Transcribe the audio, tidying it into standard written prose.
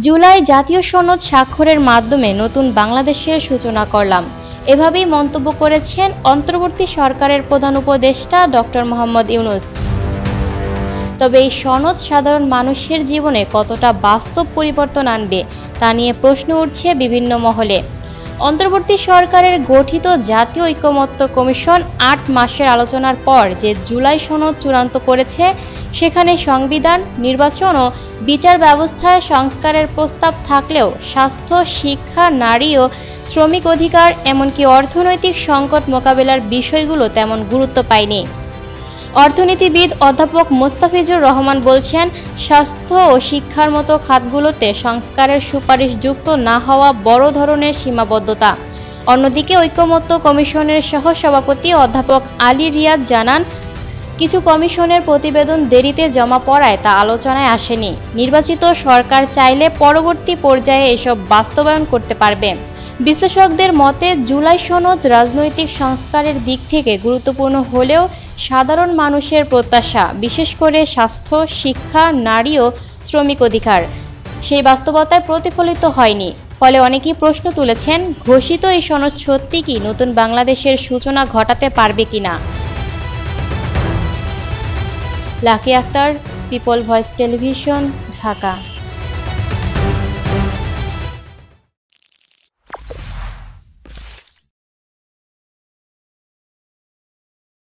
জুলাই জাতীয় সনদ স্বাক্ষরের মাধ্যমে নতুন বাংলাদেশের সূচনা করলাম, এভাবেই মন্তব্য করেছেন অন্তর্বর্তী সরকারের প্রধান উপদেষ্টা ডক্টর মোহাম্মদ ইউনূস। তবে এই সনদ সাধারণ মানুষের জীবনে কতটা বাস্তব পরিবর্তন আনবে তা নিয়ে প্রশ্ন উঠছে বিভিন্ন মহলে। অন্তর্বর্তী সরকারের গঠিত জাতীয় ঐকমত্য কমিশন ৮ মাসের আলোচনার পর যে জুলাই সনদ চূড়ান্ত করেছে, সেখানে সংবিধান, নির্বাচন ও বিচার ব্যবস্থায় সংস্কারের প্রস্তাব থাকলেও স্বাস্থ্য, শিক্ষা, নারী ও শ্রমিক অধিকার এমনকি অর্থনৈতিক সংকট মোকাবেলার বিষয়গুলো তেমন গুরুত্ব পায়নি। অর্থনীতিবিদ অধ্যাপক মোস্তাফিজুর রহমান বলছেন, স্বাস্থ্য ও শিক্ষার মতো খাতগুলোতে সংস্কারের সুপারিশ যুক্ত না হওয়া বড় ধরনের সীমাবদ্ধতা। অন্যদিকে ঐকমত্য কমিশনের সহসভাপতি অধ্যাপক আলী রিয়াদ জানান, কিছু কমিশনের প্রতিবেদন দেরিতে জমা পড়ায় তা আলোচনায় আসেনি। নির্বাচিত সরকার চাইলে পরবর্তী পর্যায়ে এসব বাস্তবায়ন করতে পারবে। বিশ্লেষকদের মতে জুলাই সনদ রাজনৈতিক সংস্কারের দিক থেকে গুরুত্বপূর্ণ হলেও সাধারণ মানুষের প্রত্যাশা, বিশেষ করে স্বাস্থ্য, শিক্ষা, নারী ও শ্রমিক অধিকার, সেই বাস্তবতায় প্রতিফলিত হয়নি। ফলে অনেকেই প্রশ্ন তুলেছেন, ঘোষিত এই সনদ সত্যি কি নতুন বাংলাদেশের সূচনা ঘটাতে পারবে কিনা। Lucky Akhtar, people voice television, Dhaka.